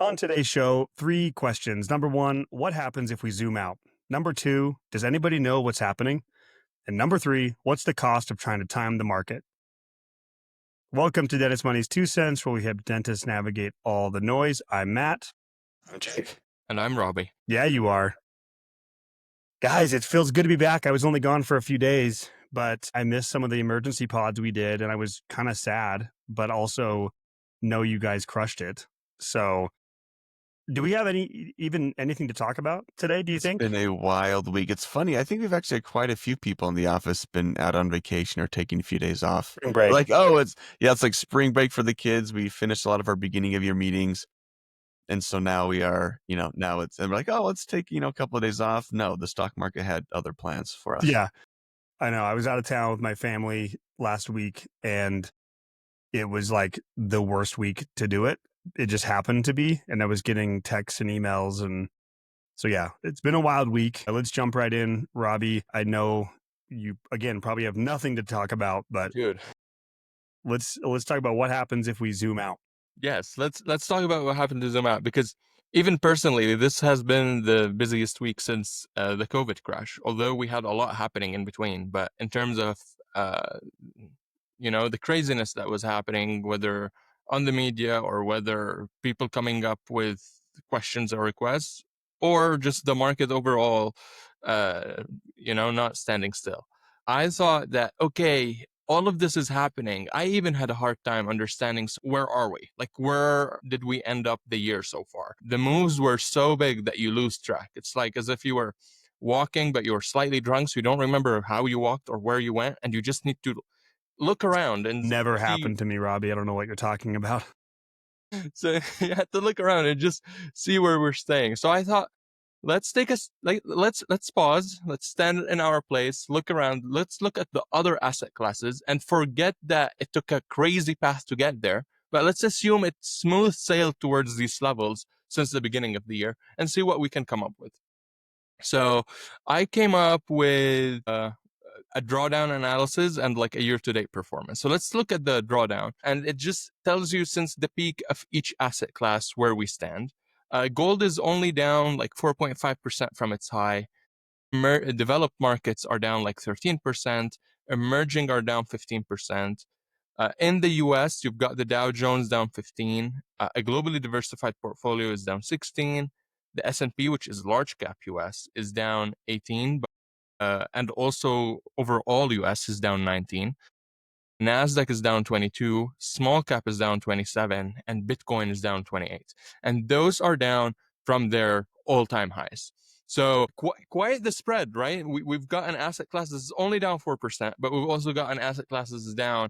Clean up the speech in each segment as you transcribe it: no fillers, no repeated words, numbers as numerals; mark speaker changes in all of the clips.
Speaker 1: On today's show, 3 questions. Number 1, what happens if we zoom out? Number 2, does anybody know what's happening? And number 3, what's the cost of trying to time the market? Welcome to Dentist Money's 2 cents, where we help dentists navigate all the noise. I'm Matt.
Speaker 2: I'm Jake.
Speaker 3: And I'm Rabih.
Speaker 1: Yeah, you are. Guys, it feels good to be back. I was only gone for a few days, but I missed some of the emergency pods we did, and I was kind of sad, but also know you guys crushed it. So do we have anything to talk about today, do you think?
Speaker 2: It's been a wild week. It's funny. I think we've actually had quite a few people in the office been out on vacation or taking a few days off.
Speaker 1: Spring break.
Speaker 2: Like, oh, it's like spring break for the kids. We finished a lot of our beginning of year meetings. And so now we are, and we're like, oh, let's take, a couple of days off. No, the stock market had other plans for us.
Speaker 1: Yeah, I know. I was out of town with my family last week, and it was like the worst week to do it. It just happened to be, and I was getting texts and emails. And so, yeah, it's been a wild week. Let's jump right in. Rabih, I know you, again, probably have nothing to talk about, but
Speaker 3: Dude.
Speaker 1: let's talk about what happens if we zoom out.
Speaker 3: Yes, let's talk about what happened to zoom out, because even personally, this has been the busiest week since the COVID crash, although we had a lot happening in between. But in terms of, the craziness that was happening, whether on the media or whether people coming up with questions or requests, or just the market overall, not standing still. I thought that, okay, all of this is happening. I even had a hard time understanding, where are we? Like, where did we end up the year so far? The moves were so big that you lose track. It's like as if you were walking, but you were slightly drunk, so you don't remember how you walked or where you went, and you just need to look around. And
Speaker 1: Never happened to me, Rabih. I don't know what you're talking about.
Speaker 3: So you had to look around and just see where we're staying. So I thought, let's pause, let's stand in our place, look around, let's look at the other asset classes and forget that it took a crazy path to get there, but let's assume it smooth sailed towards these levels since the beginning of the year and see what we can come up with. So I came up with a drawdown analysis and like a year-to-date performance. So let's look at the drawdown, and it just tells you since the peak of each asset class where we stand. Gold is only down like 4.5% from its high. Developed markets are down like 13%. Emerging are down 15%. In the US, you've got the Dow Jones down 15. A globally diversified portfolio is down 16. The S&P, which is large cap US, is down 18. And also overall US is down 19. NASDAQ is down 22, small cap is down 27, and Bitcoin is down 28. And those are down from their all-time highs. So quite the spread, right? We've got an asset class that's only down 4%, but we've also got an asset class that's down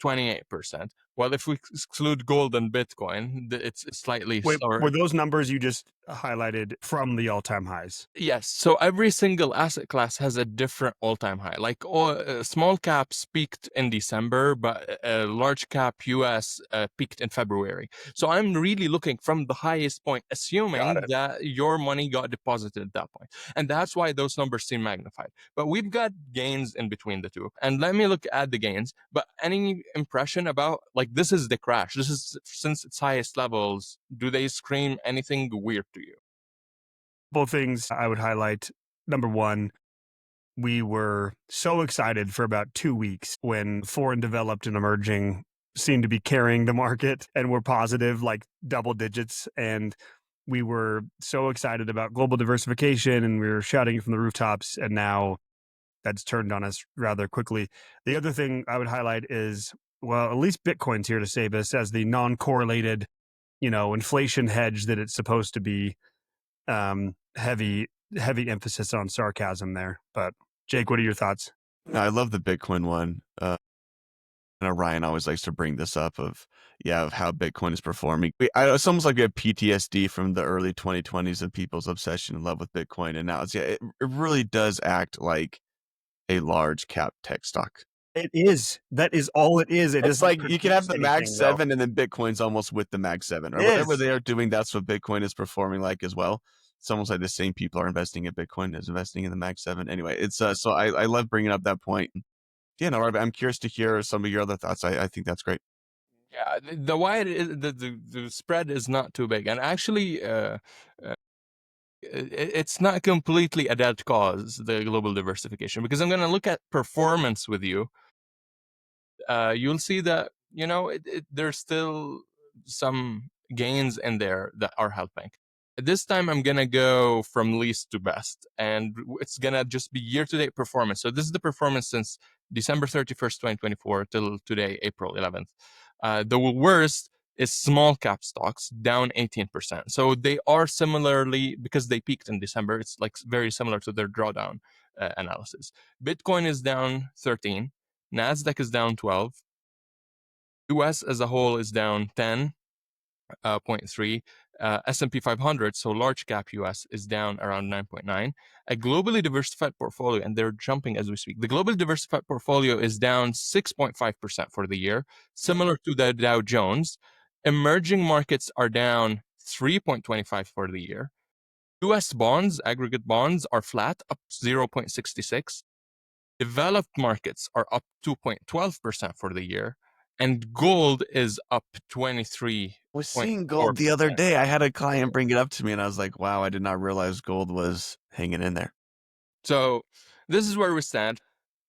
Speaker 3: 28%. Well, if we exclude gold and Bitcoin, it's slightly slower.
Speaker 1: Were those numbers you just highlighted from the all-time highs?
Speaker 3: Yes. So every single asset class has a different all-time high. Like small caps peaked in December, but large cap US peaked in February. So I'm really looking from the highest point, assuming that your money got deposited at that point. And that's why those numbers seem magnified. But we've got gains in between the two. And let me look at the gains. But any impression about, like, this is the crash? This is since its highest levels. Do they scream anything weird to you?
Speaker 1: Couple things I would highlight. Number 1, we were so excited for about 2 weeks when foreign developed and emerging seemed to be carrying the market and were positive, like double digits. And we were so excited about global diversification and we were shouting it from the rooftops. And now that's turned on us rather quickly. The other thing I would highlight is, well, at least Bitcoin's here to save us as the non-correlated, inflation hedge that it's supposed to be. Heavy emphasis on sarcasm there. But Jake, what are your thoughts?
Speaker 2: I love the Bitcoin one. I know Ryan always likes to bring this up of how Bitcoin is performing. It's almost like we have PTSD from the early 2020s of people's obsession and love with Bitcoin. And now it really does act like a large cap tech stock.
Speaker 1: It is. That is all it is.
Speaker 2: It's like you can have the Mag 7 and then Bitcoin's almost with the Mag 7 or whatever they are doing. That's what Bitcoin is performing like as well. It's almost like the same people are investing in Bitcoin as investing in the Mag 7. Anyway, it's so I love bringing up that point. Yeah, no, I'm curious to hear some of your other thoughts. I think that's great.
Speaker 3: Yeah, the wide the spread is not too big, and actually, it's not completely a dead cause, the global diversification, because I'm going to look at performance with you. You'll see that there's still some gains in there that are helping. This time I'm gonna go from least to best, and it's gonna just be year-to-date performance. So this is the performance since December 31st, 2024 till today, April 11th. The worst is small cap stocks, down 18%. So they are similarly, because they peaked in December, it's like very similar to their drawdown analysis. Bitcoin is down 13, Nasdaq is down 12, US as a whole is down 10.3. S&P 500, so large cap US, is down around 9.9. A globally diversified portfolio, and they're jumping as we speak. The globally diversified portfolio is down 6.5% for the year, similar to the Dow Jones. Emerging markets are down 3.25 for the year. US bonds, aggregate bonds, are flat, up 0.66. Developed markets are up 2.12% for the year, and gold is up 23.
Speaker 2: I was seeing gold the other day. I had a client bring it up to me, and I was like, "Wow, I did not realize gold was hanging in there."
Speaker 3: So this is where we stand.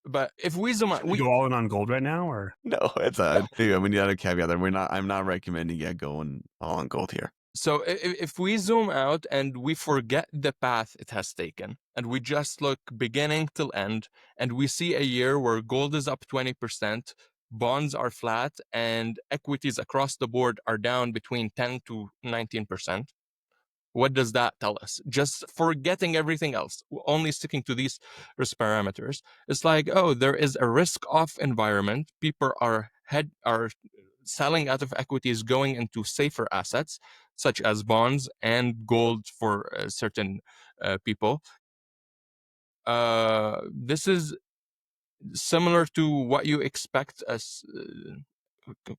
Speaker 3: But if we zoom out,
Speaker 1: We go all in on gold right now, or
Speaker 2: No, it's a. Yeah, we need to caveat there. I'm not recommending going all on gold here.
Speaker 3: So if we zoom out and we forget the path it has taken, and we just look beginning till end, and we see a year where gold is up 20%, bonds are flat, and equities across the board are down between 10 to 19%. What does that tell us? Just forgetting everything else, only sticking to these risk parameters. It's like, oh, there is a risk-off environment. People are selling out of equities, going into safer assets, such as bonds and gold for certain people. This is similar to what you expect as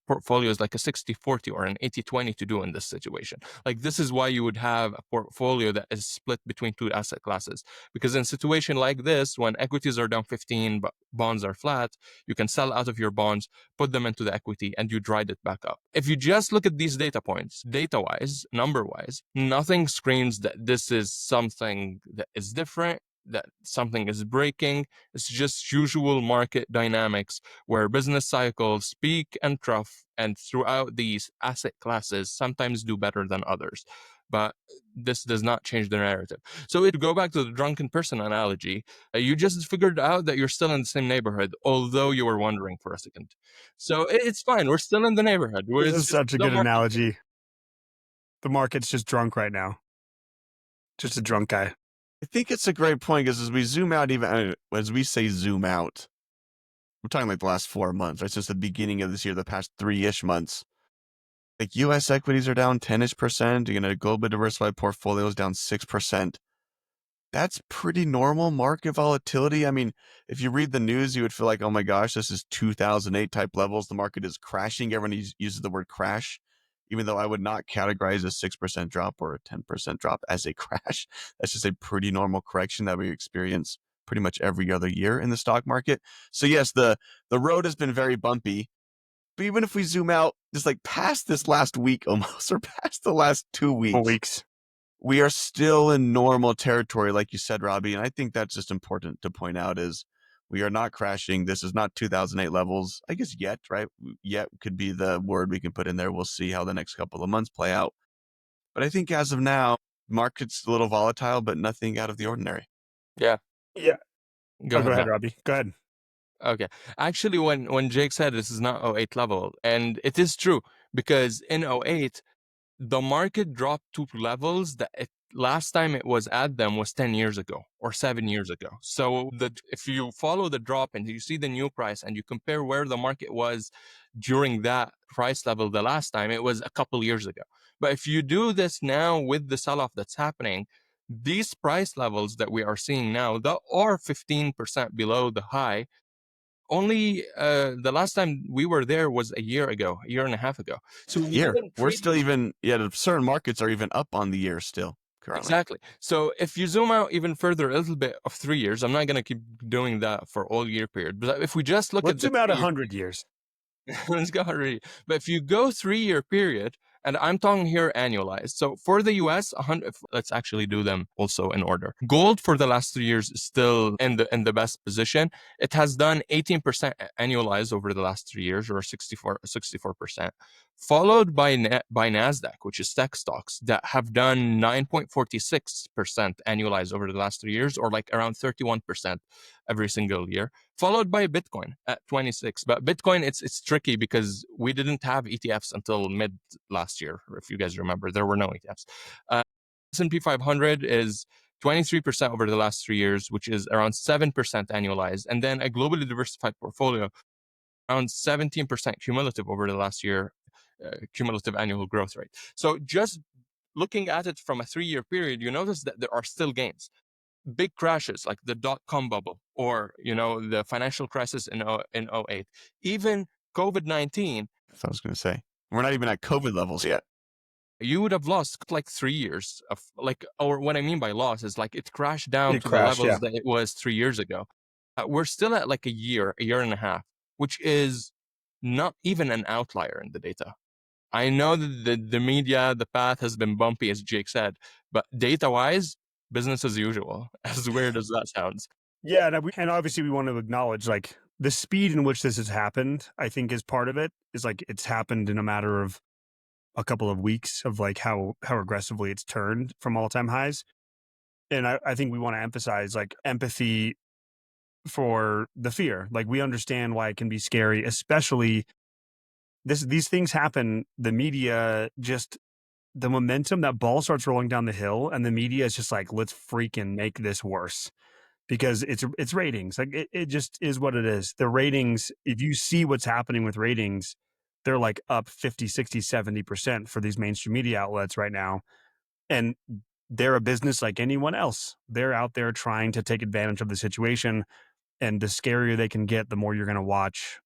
Speaker 3: portfolios like a 60-40 or an 80-20 to do in this situation. Like, this is why you would have a portfolio that is split between two asset classes, because in a situation like this, when equities are down 15 but bonds are flat, you can sell out of your bonds, put them into the equity, and you ride it back up. If you just look at these data points, data-wise, number-wise, nothing screams that this is something that is different, that something is breaking. It's just usual market dynamics where business cycles peak and trough, and throughout these asset classes sometimes do better than others. But this does not change the narrative. So to go back to the drunken person analogy, you just figured out that you're still in the same neighborhood, although you were wondering for a second. So it's fine. We're still in the neighborhood.
Speaker 1: this is such a good analogy. The market's just drunk right now. Just a drunk guy.
Speaker 2: I think it's a great point, because as we zoom out, even as we say zoom out, we're talking like the last 4 months, right? Since the beginning of this year, the past 3-ish months, like U.S. equities are down 10-ish%. You're gonna globally diversified portfolios down 6%. That's pretty normal market volatility. I mean, if you read the news, you would feel like, oh my gosh, this is 2008 type levels. The market is crashing. Everyone uses the word crash, even though I would not categorize a 6% drop or a 10% drop as a crash. That's just a pretty normal correction that we experience pretty much every other year in the stock market. So yes, the road has been very bumpy. But even if we zoom out, just like past this last week almost, or past the last 2 weeks, we are still in normal territory, like you said, Rabih. And I think that's just important to point out, is we are not crashing. This is not 2008 levels, I guess, yet, right? Yet could be the word we can put in there. We'll see how the next couple of months play out. But I think as of now, market's a little volatile, but nothing out of the ordinary.
Speaker 3: Yeah.
Speaker 1: Go ahead, Rabih. Go ahead.
Speaker 3: Okay. Actually, when Jake said this is not 08 level, and it is true, because in 08, the market dropped to levels that last time it was at them was 10 years ago or 7 years ago. So if you follow the drop and you see the new price and you compare where the market was during that price level the last time, it was a couple years ago. But if you do this now with the sell-off that's happening, these price levels that we are seeing now, that are 15% below the high, only the last time we were there was a year and a half ago. So
Speaker 2: we're still even, certain markets are even up on the year still currently.
Speaker 3: Exactly. So if you zoom out even further, a little bit of 3 years, I'm not going to keep doing that for all year period, but if we just look
Speaker 1: Let's zoom out 100 years.
Speaker 3: Let's go already. But if you go 3-year period, and I'm talking here annualized. So for the US, 100, let's actually do them also in order. Gold for the last 3 years is still in the best position. It has done 18% annualized over the last 3 years, or 64%, followed by Nasdaq, which is tech stocks that have done 9.46% annualized over the last 3 years, or like around 31% every single year, followed by Bitcoin at 26. But Bitcoin, it's tricky because we didn't have ETFs until mid last year. If you guys remember, there were no ETFs. S&P 500 is 23% over the last 3 years, which is around 7% annualized. And then a globally diversified portfolio, around 17% cumulative over the last year, cumulative annual growth rate. So just looking at it from a 3-year period, you notice that there are still gains. Big crashes like the dot-com bubble, or the financial crisis in 08, even COVID-19,
Speaker 2: I was going to say, we're not even at COVID levels yet.
Speaker 3: you would have lost like 3 years of or what I mean by loss is like it crashed down
Speaker 1: It
Speaker 3: to
Speaker 1: crashed,
Speaker 3: the levels
Speaker 1: yeah.
Speaker 3: that it was 3 years ago. We're still at like a year and a half, which is not even an outlier in the data. I know that the media, the path has been bumpy, as Jake said, but data-wise, business as usual, as weird as that sounds.
Speaker 1: Yeah, and obviously we want to acknowledge like the speed in which this has happened, I think is part of it. Is like it's happened in a matter of a couple of weeks of like how aggressively it's turned from all-time highs. And I think we want to emphasize like empathy for the fear. Like we understand why it can be scary, especially these things happen. The media just the momentum, that ball starts rolling down the hill, and the media is just like, let's freaking make this worse. Because it's ratings. Like it just is what it is. The ratings, if you see what's happening with ratings, they're like up 50, 60, 70% for these mainstream media outlets right now. And they're a business like anyone else. They're out there trying to take advantage of the situation. And the scarier they can get, the more you're going to watch.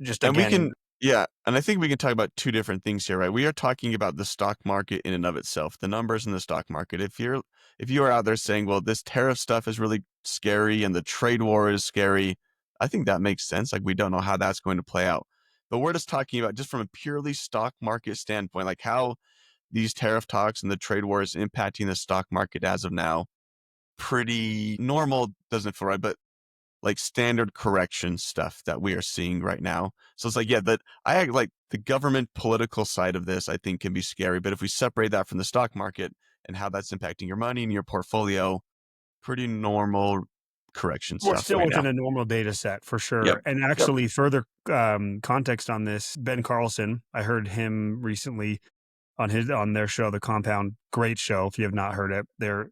Speaker 1: Just
Speaker 2: And we
Speaker 1: again,
Speaker 2: can, yeah, and I think we can talk about two different things here, right? We are talking about the stock market in and of itself, the numbers in the stock market. If you are out there saying, well, this tariff stuff is really scary and the trade war is scary, I think that makes sense. Like we don't know how that's going to play out. But we're just talking about just from a purely stock market standpoint, like how these tariff talks and the trade war is impacting the stock market as of now. Pretty normal, doesn't feel right, but like standard correction stuff that we are seeing right now. So it's like, yeah, that I like the government political side of this, I think can be scary. But if we separate that from the stock market and how that's impacting your money and your portfolio, pretty normal correction
Speaker 1: we're
Speaker 2: stuff
Speaker 1: still
Speaker 2: right
Speaker 1: within
Speaker 2: now.
Speaker 1: a normal data set for
Speaker 2: Yep.
Speaker 1: sure. And actually, further context on this, Ben Carlson, I heard him recently on their show, The Compound. Great show. If you have not heard it,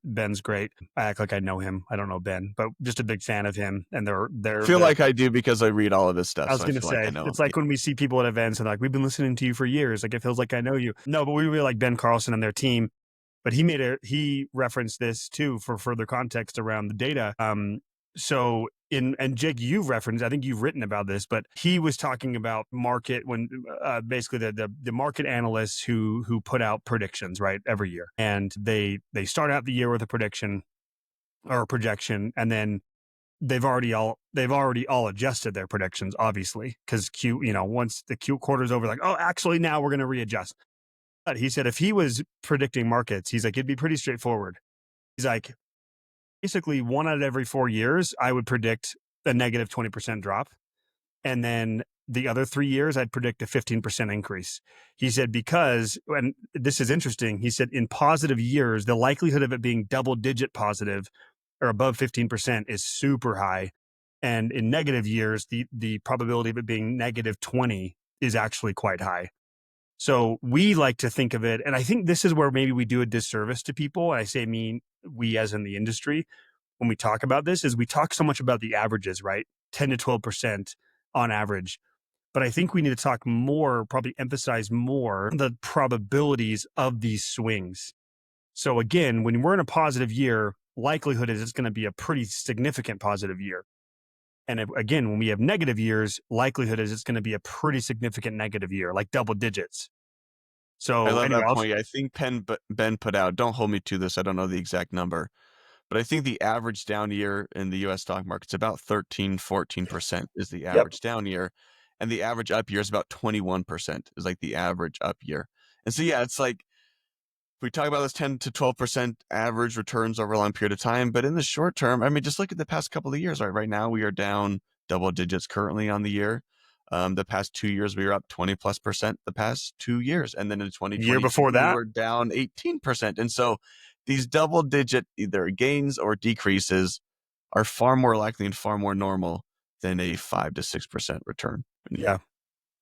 Speaker 1: Ben's great. I act like I know him. I don't know Ben, but just a big fan of him. And
Speaker 2: I feel like I do because I read all of his stuff.
Speaker 1: I was
Speaker 2: So I
Speaker 1: gonna
Speaker 2: feel like I
Speaker 1: say
Speaker 2: know him.
Speaker 1: it's like when we see people at events and like we've been listening to you for years. Like it feels like I know you. No, but we really like Ben Carlson and their team. But he referenced this too for further context around the data. So and Jake, you've referenced, I think you've written about this, but he was talking about market when basically the market analysts who put out predictions, right, every year. And they start out the year with a prediction or a projection, and then they've already all adjusted their predictions, obviously, because once the Q quarter's over, like, oh, actually now we're gonna readjust. But he said if he was predicting markets, he's like, it'd be pretty straightforward. He's like, basically 1 out of every 4 years, I would predict a negative 20% drop. And then the other 3 years, I'd predict a 15% increase. He said, because, and this is interesting, he said, in positive years, the likelihood of it being double digit positive or above 15% is super high. And in negative years, the probability of it being negative 20 is actually quite high. So we like to think of it, and I think this is where maybe we do a disservice to people. I say we as in the industry, when we talk about this, is we talk so much about the averages, right? 10 to 12% on average. But I think we need to talk more, probably emphasize more the probabilities of these swings. So again, when we're in a positive year, likelihood is it's going to be a pretty significant positive year. And again, when we have negative years, likelihood is it's going to be a pretty significant negative year, like double digits. So
Speaker 2: I love
Speaker 1: anyway,
Speaker 2: that point. I think Ben put out, don't hold me to this, I don't know the exact number, but I think the average down year in the US stock market's about 13, 14% is the average down year. and the average up year is about 21%, is like the average up year. And so, yeah, it's like, if we talk about those 10 to 12% average returns over a long period of time, but in the short term, I mean, just look at the past couple of years, right? Right now, we are down double digits currently on the year. The past 2 years, we were up 20+% the past 2 years. And then in
Speaker 1: Year
Speaker 2: 2022,
Speaker 1: before
Speaker 2: we
Speaker 1: that,
Speaker 2: were down 18%. And so these double digit either gains or decreases are far more likely and far more normal than a 5 to 6% return.
Speaker 1: yeah.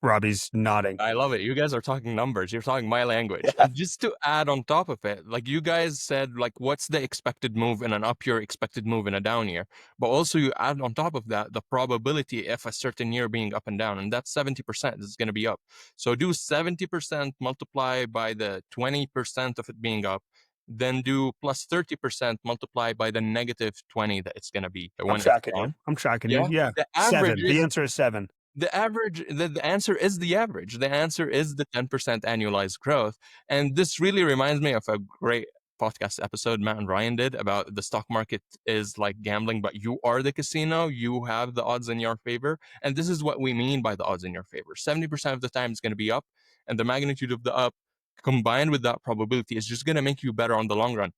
Speaker 1: Rabih's nodding.
Speaker 3: I love it. You guys are talking numbers. You're talking my language.
Speaker 2: Yeah.
Speaker 3: And just to add on top of it, like you guys said, like what's the expected move in an up year, expected move in a down year? But also you add on top of that the probability if a certain year being up and down, and that's 70% is going to be up. So do 70% multiply by the 20% of it being up, then do plus 30% multiply by the negative 20 that it's going to be when
Speaker 1: I'm
Speaker 3: it's
Speaker 1: tracking you.
Speaker 3: down.
Speaker 1: I'm tracking
Speaker 3: Yeah.
Speaker 1: you. Yeah.
Speaker 3: The
Speaker 1: 7.
Speaker 3: average
Speaker 1: The
Speaker 3: is
Speaker 1: answer is 7.
Speaker 3: the average, the answer is the average. The answer is the 10% annualized growth. And this really reminds me of a great podcast episode Matt and Ryan did about the stock market is like gambling, but you are the casino. You have the odds in your favor. And this is what we mean by the odds in your favor. 70% of the time it's going to be up, and the magnitude of the up combined with that probability is just going to make you better on the long run.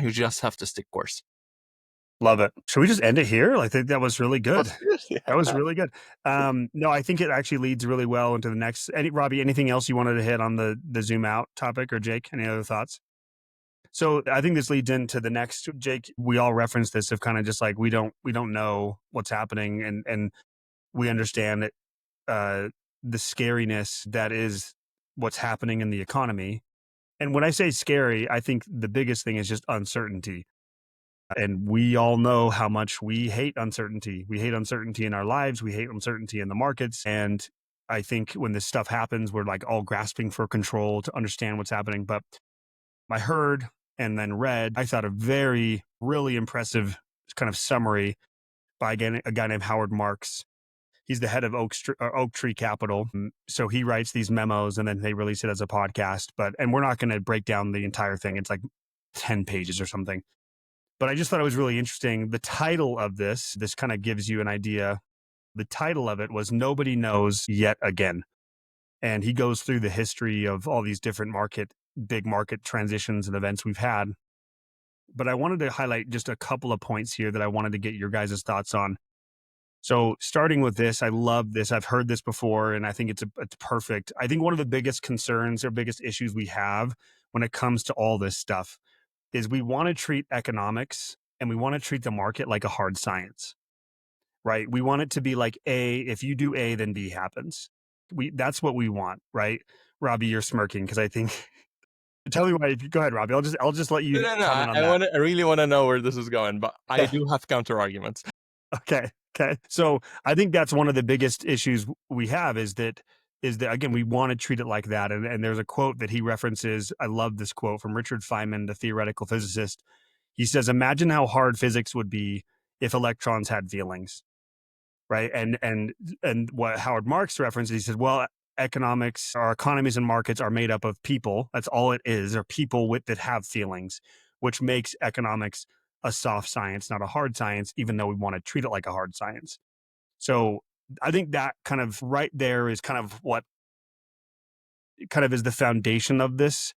Speaker 3: You just have to stick course.
Speaker 1: Love it. Should we just end it here? I think that was really good.
Speaker 2: Yeah.
Speaker 1: That was really good. No, I think it actually leads really well into the next. Rabih, anything else you wanted to hit on the zoom out topic, or Jake, any other thoughts? So I think this leads into the next. Jake, we all reference this of kind of just like we don't know what's happening, and we understand that the scariness that is what's happening in the economy. And when I say scary, I think the biggest thing is just uncertainty. And we all know how much we hate uncertainty. We hate uncertainty in our lives. We hate uncertainty in the markets. And I think when this stuff happens, we're like all grasping for control to understand what's happening. But I heard and then read, I thought, a very, really impressive kind of summary by a guy named Howard Marks. He's the head of Oak Tree Capital. So he writes these memos and then they release it as a podcast. And we're not going to break down the entire thing. It's like 10 pages or something. But I just thought it was really interesting. The title of this kind of gives you an idea. The title of it was Nobody Knows Yet Again. And he goes through the history of all these different big market transitions and events we've had. But I wanted to highlight just a couple of points here that I wanted to get your guys' thoughts on. So starting with this, I love this. I've heard this before, and I think it's perfect. I think one of the biggest concerns or biggest issues we have when it comes to all this stuff is we want to treat economics and we want to treat the market like a hard science, right? We want it to be like if you do A, then B happens. That's what we want, right? Rabih, you're smirking because I think. Tell me why. Go ahead, Rabih. I'll just let you comment on that.
Speaker 3: I really want to know where this is going, but I do have counter arguments.
Speaker 1: Okay. So I think that's one of the biggest issues we have is that again, we want to treat it like that. And there's a quote that he references. I love this quote from Richard Feynman, the theoretical physicist. He says, imagine how hard physics would be if electrons had feelings, right? And what Howard Marks references, he said, well, economics, our economies and markets are made up of people. That's all it is, are people that have feelings, which makes economics a soft science, not a hard science, even though we want to treat it like a hard science. So I think that kind of right there is kind of what kind of is the foundation of this.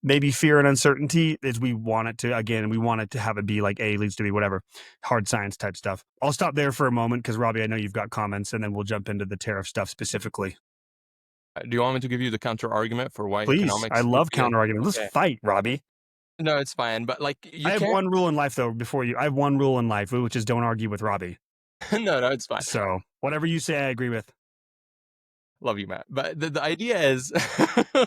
Speaker 1: Maybe fear and uncertainty is we want it to have it be like A leads to B, whatever, hard science type stuff. I'll stop there for a moment because Rabih, I know you've got comments, and then we'll jump into the tariff stuff specifically.
Speaker 3: Do you want me to give you the counter argument for why
Speaker 1: Please,
Speaker 3: economics?
Speaker 1: I love counter arguments. Let's fight, Rabih.
Speaker 3: No, it's fine. But like,
Speaker 1: I have one rule in life, though. I have one rule in life, which is don't argue with Rabih.
Speaker 3: No, it's fine.
Speaker 1: So whatever you say, I agree with.
Speaker 3: Love you, Matt. But the idea is,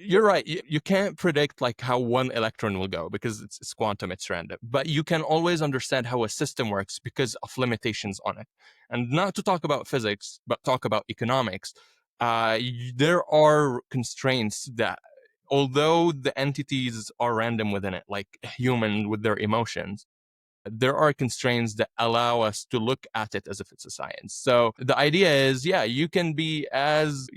Speaker 3: you're right. You can't predict like how one electron will go because it's quantum, it's random. But you can always understand how a system works because of limitations on it. And not to talk about physics, but talk about economics. There are constraints that, although the entities are random within it, like human with their emotions, there are constraints that allow us to look at it as if it's a science. So the idea is, you can be as,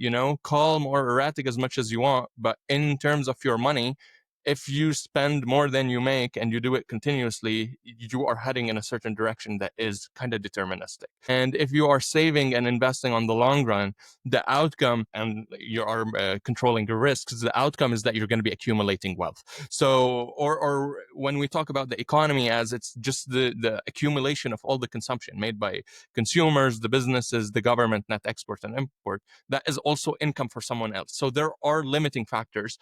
Speaker 3: calm or erratic as much as you want, but in terms of your money, if you spend more than you make and you do it continuously, you are heading in a certain direction that is kind of deterministic. And if you are saving and investing on the long run, the outcome, and you are controlling the risks, the outcome is that you're going to be accumulating wealth. So, or when we talk about the economy as it's just the accumulation of all the consumption made by consumers, the businesses, the government, net export and import, that is also income for someone else. So there are limiting factors.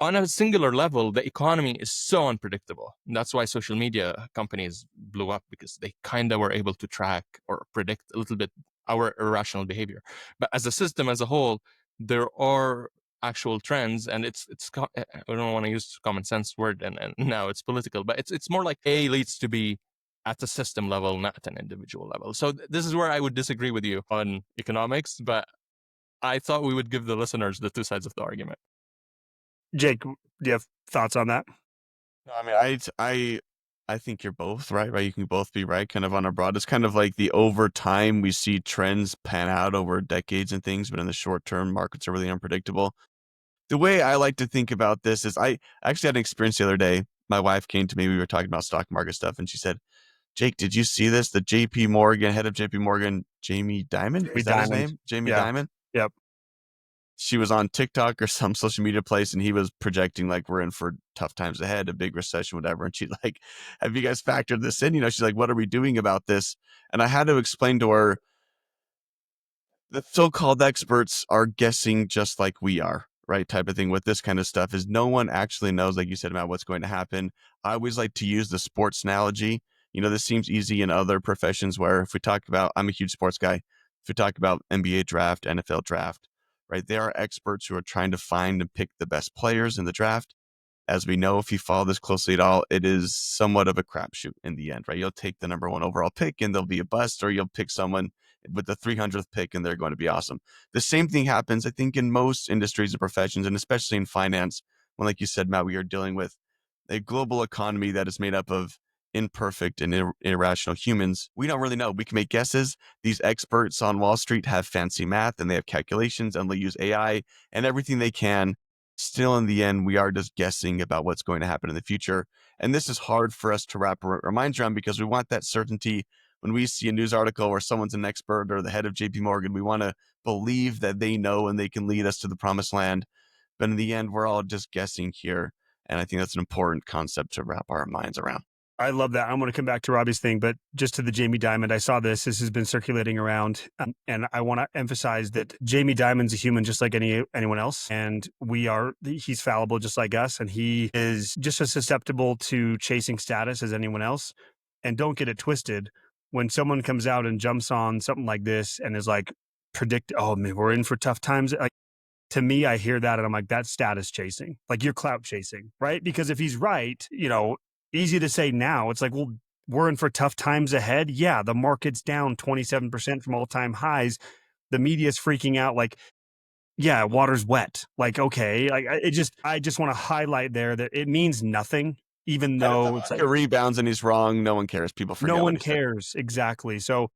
Speaker 3: On a singular level, the economy is so unpredictable. And that's why social media companies blew up, because they kind of were able to track or predict a little bit our irrational behavior. But as a system as a whole, there are actual trends, and I don't want to use common sense word, and now it's political, but it's more like A leads to B at the system level, not at an individual level. So this is where I would disagree with you on economics, but I thought we would give the listeners the two sides of the argument.
Speaker 1: Jake, do you have thoughts on that?
Speaker 2: No, I mean, I think you're both right. Right, you can both be right. Kind of on a broad, it's kind of like the over time we see trends pan out over decades and things, but in the short term, markets are really unpredictable. The way I like to think about this is, I actually had an experience the other day. My wife came to me. We were talking about stock market stuff, and she said, "Jake, did you see this? The J.P. Morgan head of J.P. Morgan, Jamie Dimon,
Speaker 1: Jamie
Speaker 2: is that his
Speaker 1: Dimon.
Speaker 2: name? Jamie
Speaker 1: Yeah.
Speaker 2: Dimon."
Speaker 1: Yep.
Speaker 2: She was on TikTok or some social media place, and he was projecting like we're in for tough times ahead, a big recession, whatever. And she's like, "Have you guys factored this in?" She's like, "What are we doing about this?" And I had to explain to her, the so-called experts are guessing just like we are, right? Type of thing with this kind of stuff is no one actually knows, like you said, about what's going to happen. I always like to use the sports analogy. This seems easy in other professions where if we talk about, I'm a huge sports guy. If we talk about NBA draft, NFL draft, right? There are experts who are trying to find and pick the best players in the draft. As we know, if you follow this closely at all, it is somewhat of a crapshoot in the end, right? You'll take the number one overall pick and they'll be a bust, or you'll pick someone with the 300th pick and they're going to be awesome. The same thing happens, I think, in most industries and professions, and especially in finance, when, like you said, Matt, we are dealing with a global economy that is made up of imperfect and irrational humans. We don't really know. We can make guesses. These experts on Wall Street have fancy math and they have calculations and they use AI and everything they can. Still, in the end, we are just guessing about what's going to happen in the future. And this is hard for us to wrap our minds around because we want that certainty. When we see a news article where someone's an expert or the head of JP Morgan, we want to believe that they know and they can lead us to the promised land. But in the end, we're all just guessing here. And I think that's an important concept to wrap our minds around.
Speaker 1: I love that. I'm going to come back to Rabih's thing, but just to the Jamie Dimon, I saw this. This has been circulating around, and I want to emphasize that Jamie Dimon's a human just like anyone else, and he's fallible just like us, and he is just as susceptible to chasing status as anyone else. And don't get it twisted. When someone comes out and jumps on something like this and is like, oh man, we're in for tough times. Like, to me, I hear that and I'm like, that's status chasing. Like, you're clout chasing, right? Because if he's right, easy to say now. It's like, well, we're in for tough times ahead. Yeah, the market's down 27% from all-time highs. The media's freaking out like, yeah, water's wet. Like, okay, like I just want to highlight there that it means nothing, even though it's like
Speaker 2: rebounds and he's wrong. No one cares. People forget.
Speaker 1: no one cares. Exactly. So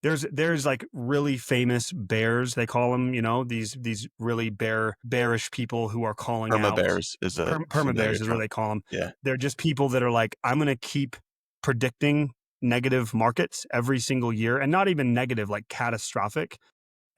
Speaker 1: there's like really famous bears, they call them, these really bearish people who are calling out.
Speaker 2: Bears is a
Speaker 1: Perma bears is what they call them.
Speaker 2: Yeah.
Speaker 1: They're just people that are like, I'm going to keep predicting negative markets every single year, and not even negative, like catastrophic.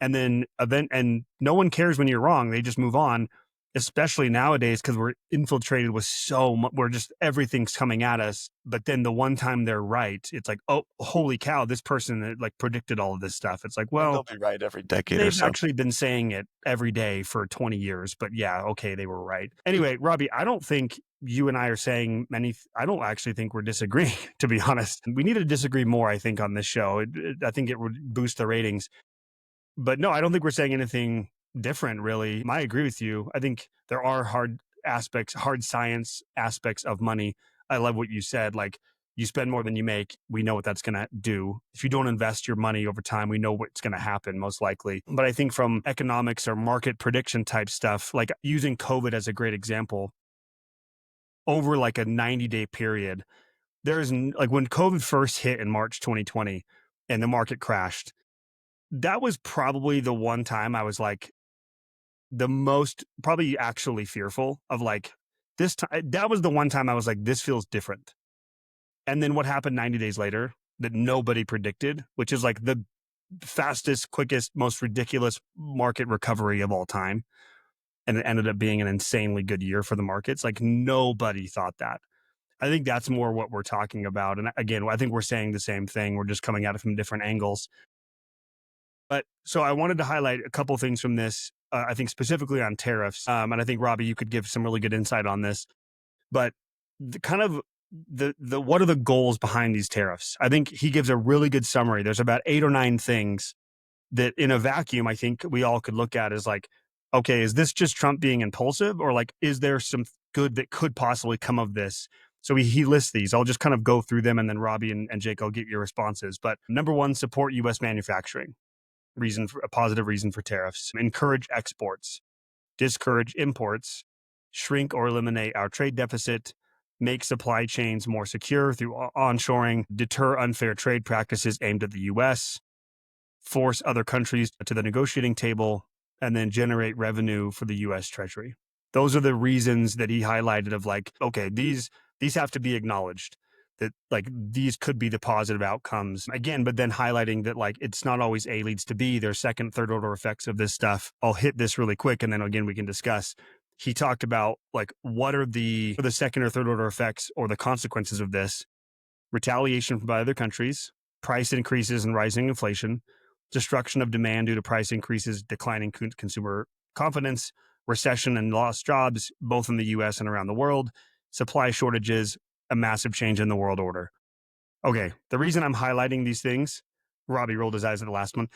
Speaker 1: And then and no one cares when you're wrong. They just move on, especially nowadays, because we're infiltrated with so much, everything's coming at us. But then the one time they're right, it's like, oh, holy cow, this person that like predicted all of this stuff. It's like, well,
Speaker 2: they'll be right every decade or
Speaker 1: they've
Speaker 2: so.
Speaker 1: actually been saying it every day for 20 years. But yeah, okay, they were right. Anyway, Rabih, I don't think you and I are saying I don't actually think we're disagreeing, to be honest. We need to disagree more, I think, on this show. I think it would boost the ratings. But no, I don't think we're saying anything different, really. I agree with you. I think there are hard science aspects of money. I love what you said. Like, you spend more than you make, we know what that's going to do. If you don't invest your money over time, we know what's going to happen most likely. But I think from economics or market prediction type stuff, like using COVID as a great example, over like a 90-day period, there's like when COVID first hit in March 2020 and the market crashed, that was probably the one time I was like the most probably actually fearful of like, this time, that was the one time I was like, this feels different. And then what happened 90 days later that nobody predicted, which is like the fastest, quickest, most ridiculous market recovery of all time. And it ended up being an insanely good year for the markets. Like nobody thought that. I think that's more what we're talking about. And again, I think we're saying the same thing. We're just coming at it from different angles. But so I wanted to highlight a couple things from this, I think specifically on tariffs. And I think, Rabih, you could give some really good insight on this. But the kind of the what are the goals behind these tariffs? I think he gives a really good summary. There's about 8 or 9 things that in a vacuum, I think we all could look at as like, okay, is this just Trump being impulsive, or like, is there some good that could possibly come of this? So he lists these. I'll just kind of go through them, and then Rabih and Jake, I'll get your responses. But number 1, support U.S. manufacturing. A positive reason for tariffs. Encourage exports. Discourage imports. Shrink or eliminate our trade deficit. Make supply chains more secure through onshoring. Deter unfair trade practices aimed at the U.S. Force other countries to the negotiating table, and then generate revenue for the U.S. Treasury. Those are the reasons that he highlighted of like, okay, these have to be acknowledged, that like these could be the positive outcomes again, but then highlighting that like it's not always A leads to B. There's second, third order effects of this stuff. I'll hit this really quick, and then again we can discuss. He talked about like what are the second or third order effects or the consequences of this: retaliation by other countries, price increases and rising inflation, destruction of demand due to price increases, declining consumer confidence, recession and lost jobs, both in the U.S. and around the world, supply shortages, a massive change in the world order. Okay, the reason I'm highlighting these things, Rabih rolled his eyes at the last one,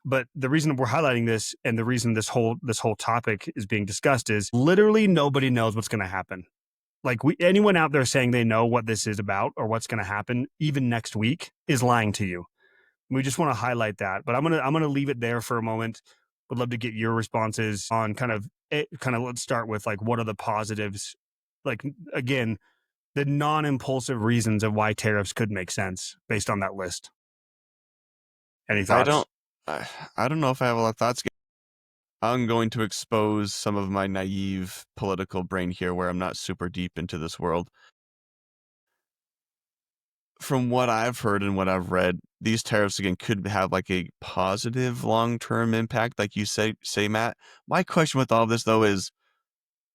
Speaker 1: but the reason we're highlighting this and the reason this whole topic is being discussed is literally nobody knows what's going to happen. Like anyone out there saying they know what this is about or what's going to happen even next week is lying to you. We just want to highlight that, but I'm gonna leave it there for a moment. Would love to get your responses on kind of let's start with like what are the positives, like again, the non-impulsive reasons of why tariffs could make sense based on that list. Any thoughts?
Speaker 2: I don't know if I have a lot of thoughts. I'm going to expose some of my naive political brain here where I'm not super deep into this world. From what I've heard and what I've read, these tariffs again could have like a positive long-term impact, like you say, Matt. My question with all this though is,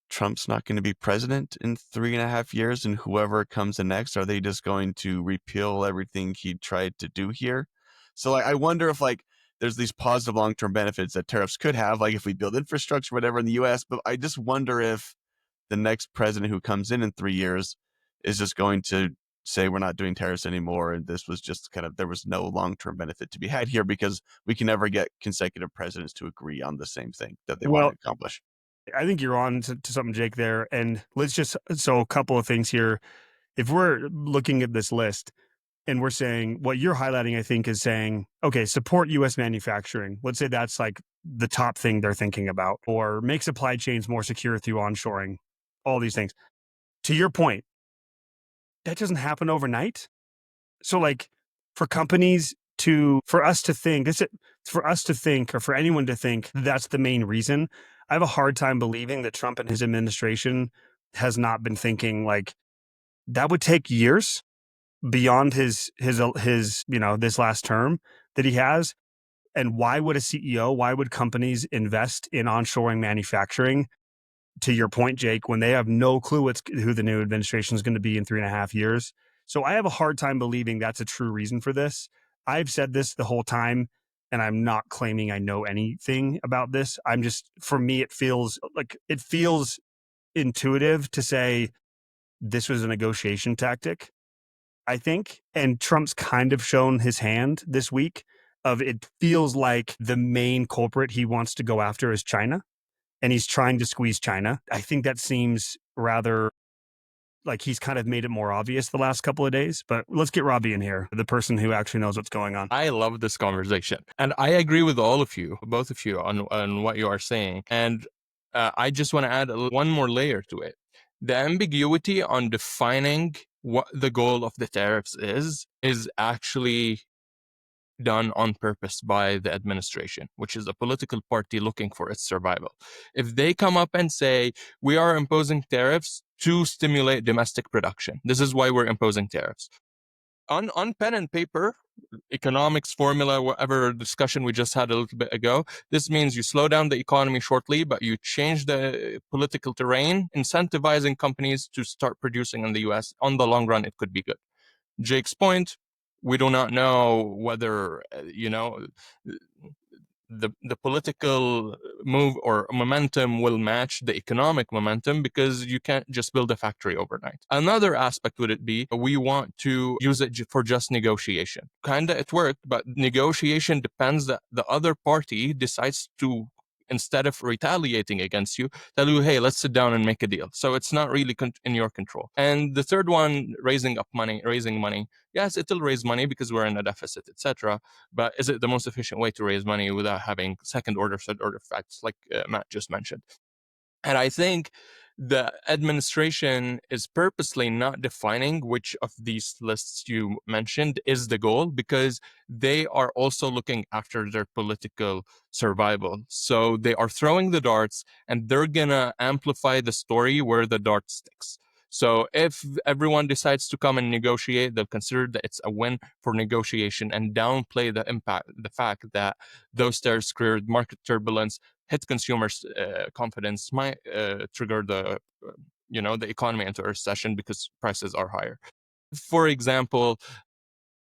Speaker 2: Trump's not going to be president in 3.5 years, and whoever comes in next, are they just going to repeal everything he tried to do here? So like, I wonder if like there's these positive long-term benefits that tariffs could have, like if we build infrastructure, whatever in the U.S. But I just wonder if the next president who comes in 3 years is just going to say we're not doing tariffs anymore, and this was just kind of, there was no long-term benefit to be had here because we can never get consecutive presidents to agree on the same thing that they want to accomplish.
Speaker 1: I think you're on to something, Jake, there. And so a couple of things here. If we're looking at this list and we're saying what you're highlighting, I think is saying, okay, support U.S. manufacturing. Let's say that's like the top thing they're thinking about, or make supply chains more secure through onshoring, all these things. To your point, that doesn't happen overnight. So like for us to think, or for anyone to think that's the main reason, I have a hard time believing that Trump and his administration has not been thinking like that would take years beyond his this last term that he has. And why would why would companies invest in onshoring manufacturing, to your point, Jake, when they have no clue who the new administration is going to be in 3.5 years? So I have a hard time believing that's a true reason for this. I've said this the whole time, and I'm not claiming I know anything about this. For me, it feels intuitive to say this was a negotiation tactic, I think. And Trump's kind of shown his hand this week of it feels like the main culprit he wants to go after is China, and he's trying to squeeze China. I think that seems rather like he's kind of made it more obvious the last couple of days. But let's get Rabih in here, the person who actually knows what's going on.
Speaker 3: I love this conversation. And I agree with both of you, on what you are saying. And I just want to add one more layer to it. The ambiguity on defining what the goal of the tariffs is actually done on purpose by the administration, which is a political party looking for its survival. If they come up and say, we are imposing tariffs to stimulate domestic production. This is why we're imposing tariffs. On pen and paper, economics formula, whatever discussion we just had a little bit ago, this means you slow down the economy shortly, but you change the political terrain, incentivizing companies to start producing in the US. On the long run, it could be good. Jake's point, we do not know whether, the political move or momentum will match the economic momentum, because you can't just build a factory overnight. Another aspect would it be, we want to use it for just negotiation. Kinda it worked, but negotiation depends that the other party decides to, instead of retaliating against you, tell you, hey, let's sit down and make a deal. So it's not really in your control. And the third one, raising money. Yes, it'll raise money because we're in a deficit, etc. But is it the most efficient way to raise money without having second order, third order effects, like Matt just mentioned? And I think the administration is purposely not defining which of these lists you mentioned is the goal, because they are also looking after their political survival. So they are throwing the darts, and they're going to amplify the story where the dart sticks. So if everyone decides to come and negotiate, they'll consider that it's a win for negotiation and downplay the impact, the fact that those tariffs created market turbulence, hit consumers' confidence, might trigger the economy into a recession because prices are higher. For example,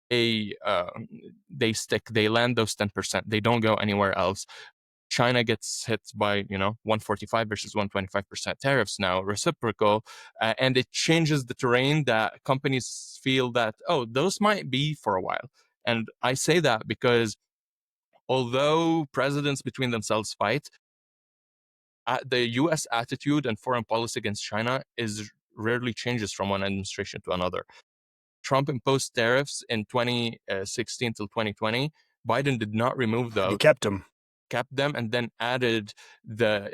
Speaker 3: they land those 10%. They don't go anywhere else. China gets hit by 145 versus 125% tariffs now, reciprocal, and it changes the terrain that companies feel that, oh, those might be for a while. And I say that because although presidents between themselves fight, the U.S. attitude and foreign policy against China rarely changes from one administration to another. Trump imposed tariffs in 2016 till 2020. Biden did not remove those.
Speaker 1: He kept them,
Speaker 3: and then added the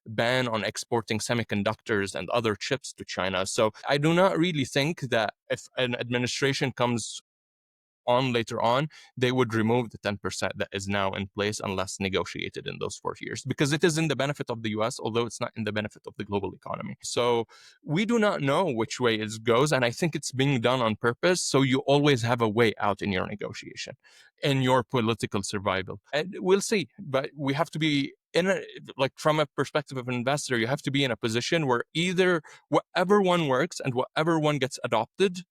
Speaker 3: ban on exporting semiconductors and other chips to China. So I do not really think that if an administration comes on later on, they would remove the 10% that is now in place unless negotiated in those 4 years, because it is in the benefit of the US, although it's not in the benefit of the global economy. So we do not know which way it goes, and I think it's being done on purpose, so you always have a way out in your negotiation, in your political survival. And we'll see, but we have to be from a perspective of an investor, you have to be in a position where either whatever one works and whatever one gets adopted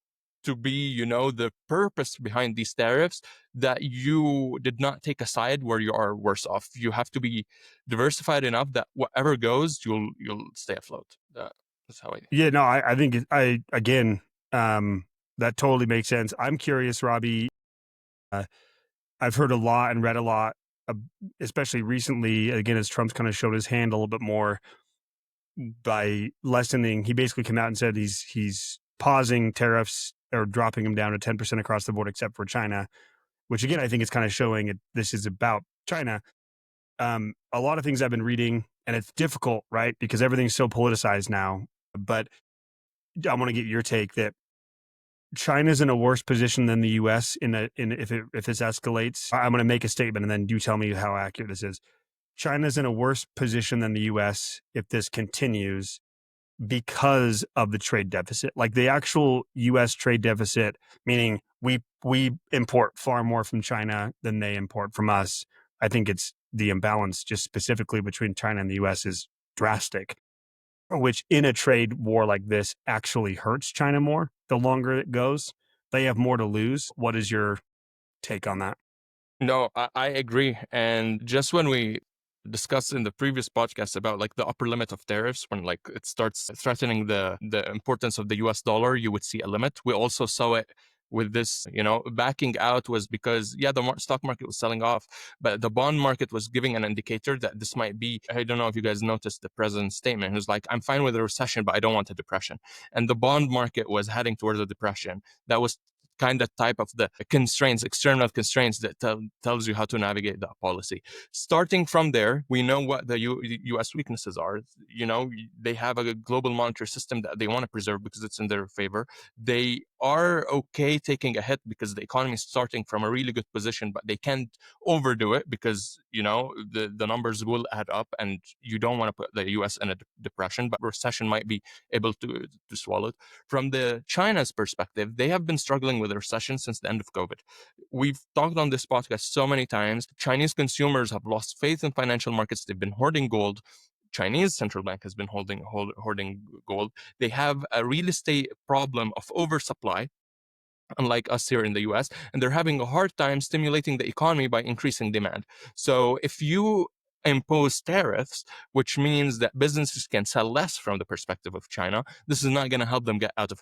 Speaker 3: to be, the purpose behind these tariffs, that you did not take a side where you are worse off. You have to be diversified enough that whatever goes, you'll stay afloat. That's how I.
Speaker 1: Yeah, no, I think that totally makes sense. I'm curious, Rabih. I've heard a lot and read a lot, especially recently, again, as Trump's kind of showed his hand a little bit more by lessening. He basically came out and said he's pausing tariffs or dropping them down to 10% across the board, except for China, which again, I think is kind of showing it. This is about China. A lot of things I've been reading, and it's difficult, right? Because everything's so politicized now, but I want to get your take that China's in a worse position than the US if this escalates. I'm going to make a statement and then you tell me how accurate this is. China's in a worse position than the US if this continues, because of the trade deficit, like the actual U.S. trade deficit, meaning we import far more from China than they import from us. I think it's the imbalance just specifically between China and the U.S. is drastic, which in a trade war like this actually hurts China more. The longer it goes, they have more to lose. What is your take on that?
Speaker 3: No, I agree. And just when we discussed in the previous podcast about the upper limit of tariffs, when it starts threatening the importance of the US dollar, you would see a limit. We also saw it with this, backing out was because, the stock market was selling off, but the bond market was giving an indicator that this might be, I don't know if you guys noticed the president's statement. He was like, I'm fine with a recession, but I don't want a depression. And the bond market was heading towards a depression. That was kind of type of the constraints, external constraints that tells you how to navigate that policy. Starting from there, we know what the U.S. weaknesses are. They have a global monetary system that they want to preserve because it's in their favor. They are okay taking a hit because the economy is starting from a really good position, but they can't overdo it because, the numbers will add up and you don't want to put the US in a depression, but recession might be able to swallow it. From the China's perspective, they have been struggling with a recession since the end of COVID. We've talked on this podcast so many times. Chinese consumers have lost faith in financial markets. They've been hoarding gold. Chinese central bank has been hoarding gold. They have a real estate problem of oversupply, unlike us here in the US, and they're having a hard time stimulating the economy by increasing demand. So if you impose tariffs, which means that businesses can sell less from the perspective of China, this is not going to help them get out of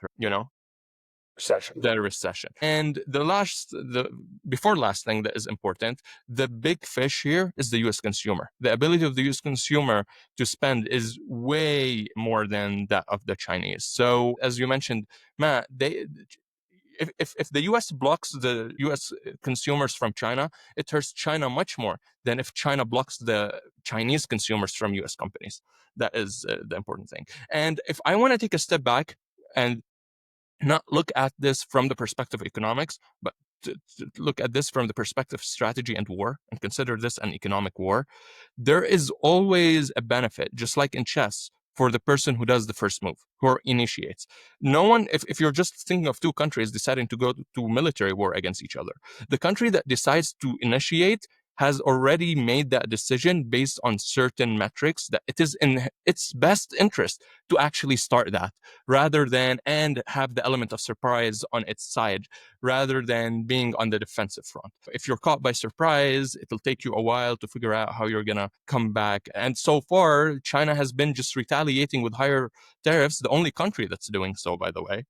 Speaker 1: Recession.
Speaker 3: the recession. And the before last thing that is important, the big fish here is the US consumer. The ability of the US consumer to spend is way more than that of the Chinese. So as you mentioned, Matt, if the US blocks the US consumers from China, it hurts China much more than if China blocks the Chinese consumers from US companies. That is the important thing. And if I want to take a step back and not look at this from the perspective of economics, but to look at this from the perspective of strategy and war, and consider this an economic war, there is always a benefit, just like in chess, for the person who does the first move, who initiates. No one, if you're just thinking of two countries deciding to go to military war against each other, the country that decides to initiate has already made that decision based on certain metrics that it is in its best interest to actually start that and have the element of surprise on its side rather than being on the defensive front. If you're caught by surprise, it'll take you a while to figure out how you're going to come back. And so far, China has been just retaliating with higher tariffs, the only country that's doing so, by the way.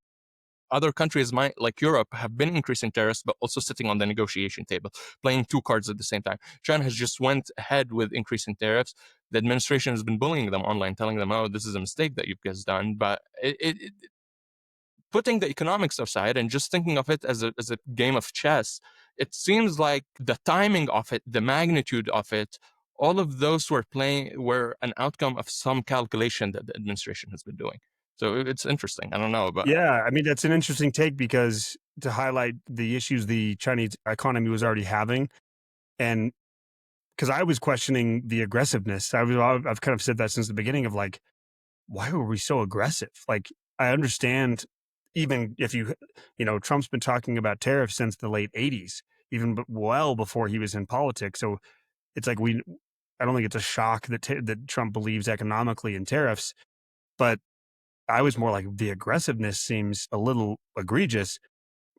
Speaker 3: Other countries, like Europe, have been increasing tariffs, but also sitting on the negotiation table, playing two cards at the same time. China has just went ahead with increasing tariffs. The administration has been bullying them online, telling them, "Oh, this is a mistake that you guys done." But putting the economics aside and just thinking of it as a game of chess, it seems like the timing of it, the magnitude of it, all of those were an outcome of some calculation that the administration has been doing. So it's interesting. I don't know, but
Speaker 1: Yeah, I mean, that's an interesting take because to highlight the issues the Chinese economy was already having. And because I was questioning the aggressiveness, I've kind of said that since the beginning of like, why were we so aggressive? Like, I understand even if Trump's been talking about tariffs since the late 80s, even well before he was in politics. So it's like I don't think it's a shock that Trump believes economically in tariffs, but I was more like the aggressiveness seems a little egregious.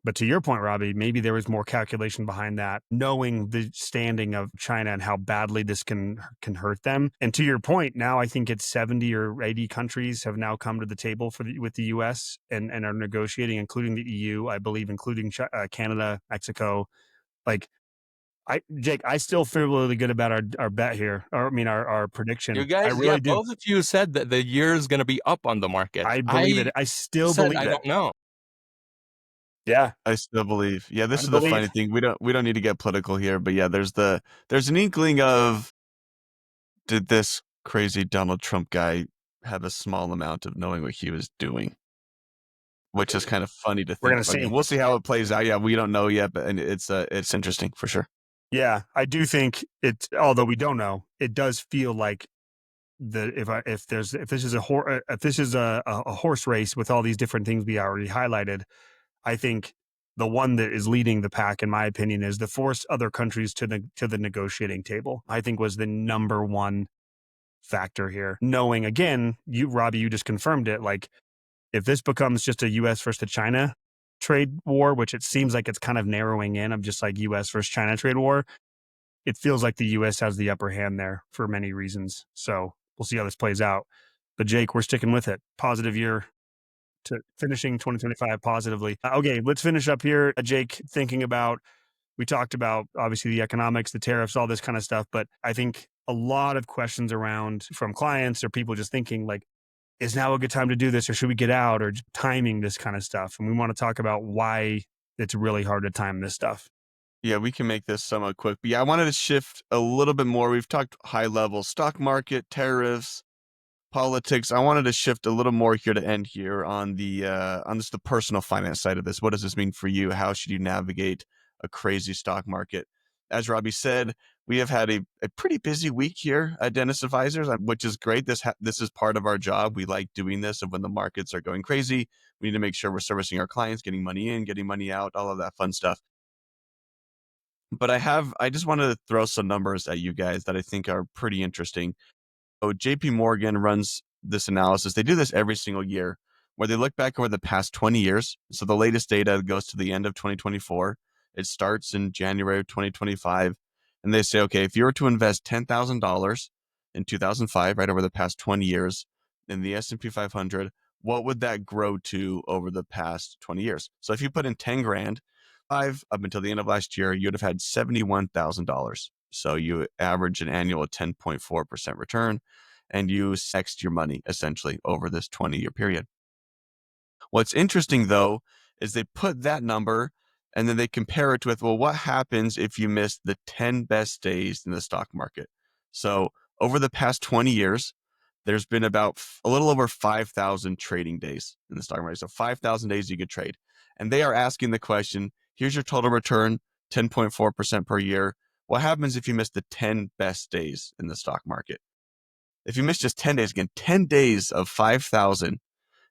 Speaker 1: But to your point, Rabih, maybe there was more calculation behind that, knowing the standing of China and how badly this can hurt them. And to your point, now I think it's 70 or 80 countries have now come to the table with the U.S. and are negotiating, including the EU, I believe, including Canada, Mexico. Like, Jake, I still feel really good about our bet here. Or I mean, our
Speaker 3: you
Speaker 1: prediction. I
Speaker 3: guys, yeah,
Speaker 1: really do.
Speaker 3: both of you said that the year is going to be up on the market.
Speaker 1: I believe it. I still
Speaker 3: said
Speaker 1: believe
Speaker 3: I
Speaker 1: it.
Speaker 3: don't know.
Speaker 1: Yeah,
Speaker 2: I still believe. Yeah, this
Speaker 1: I
Speaker 2: is the
Speaker 1: believe.
Speaker 2: funny thing. We don't need to get political here, but yeah, there's an inkling of, did this crazy Donald Trump guy have a small amount of knowing what he was doing? Which is kind of funny to
Speaker 1: We're
Speaker 2: think
Speaker 1: gonna
Speaker 2: about.
Speaker 1: see.
Speaker 2: We'll see how it plays out. Yeah, we don't know yet, but it's interesting for sure.
Speaker 1: Yeah, I do think it. Although we don't know, it does feel like if this is a horse race with all these different things we already highlighted, I think the one that is leading the pack, in my opinion, is to force other countries to the negotiating table. I think was the number one factor here. Knowing again, Rabih, you just confirmed it. Like if this becomes just a U.S. versus China trade war, which it seems like it's kind of narrowing in of just like U.S. versus China trade war, it feels like the U.S. has the upper hand there for many reasons. So we'll see how this plays out. But Jake, we're sticking with it. Positive year to finishing 2025 positively. Okay, let's finish up here. Jake, we talked about obviously the economics, the tariffs, all this kind of stuff. But I think a lot of questions around from clients or people just thinking like, is now a good time to do this or should we get out or timing this kind of stuff? And we want to talk about why it's really hard to time this stuff.
Speaker 2: Yeah, we can make this somewhat quick. But yeah, I wanted to shift a little bit more. We've talked high level stock market, tariffs, politics, I wanted to shift a little more here to end here on the personal finance side of this. What does this mean for you? How should you navigate a crazy stock market? As Rabih said, we have had a pretty busy week here at Dentist Advisors, which is great. This is part of our job. We like doing this, and when the markets are going crazy, we need to make sure we're servicing our clients, getting money in, getting money out, all of that fun stuff. But I just wanted to throw some numbers at you guys that I think are pretty interesting. So JP Morgan runs this analysis. They do this every single year where they look back over the past 20 years. So the latest data goes to the end of 2024. It starts in January of 2025. And they say, okay, if you were to invest $10,000 in 2005, right, over the past 20 years in the S&P 500, what would that grow to over the past 20 years? So if you put in 10 grand, up until the end of last year, you'd have had $71,000. So you average an annual 10.4% return, and you sexed your money essentially over this 20-year period. What's interesting, though, is they put that number and then they compare it with, well, what happens if you miss the 10 best days in the stock market? So over the past 20 years, there's been about a little over 5,000 trading days in the stock market. So 5,000 days you could trade. And they are asking the question, here's your total return, 10.4% per year. What happens if you miss the 10 best days in the stock market? If you miss just 10 days, again, 10 days of 5,000,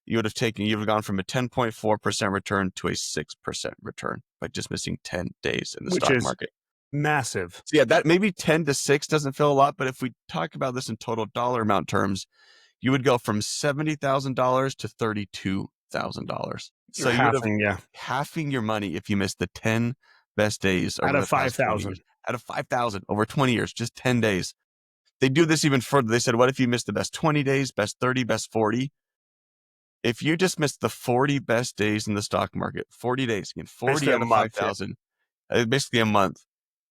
Speaker 2: you would have gone from a 10.4% return to a 6% return by just missing 10 days in the
Speaker 1: Which
Speaker 2: stock
Speaker 1: is
Speaker 2: market.
Speaker 1: massive.
Speaker 2: So yeah, that maybe 10 to 6 doesn't feel a lot, but if we talk about this in total dollar amount terms, you would go from $70,000 to $32,000. So
Speaker 1: You're
Speaker 2: you would have
Speaker 1: halving,
Speaker 2: halving your money if you missed the 10 best days
Speaker 1: out
Speaker 2: over
Speaker 1: of
Speaker 2: the past 20
Speaker 1: 5,000.
Speaker 2: years. Out of 5,000 over 20 years, just 10 days. They do this even further. They said, what if you missed the best 20 days, best 30, best 40? If you just missed the 40 best days in the stock market, 40 days, again, 40
Speaker 1: Basically a
Speaker 2: out of
Speaker 1: month, yeah.
Speaker 2: 5,000, basically a month,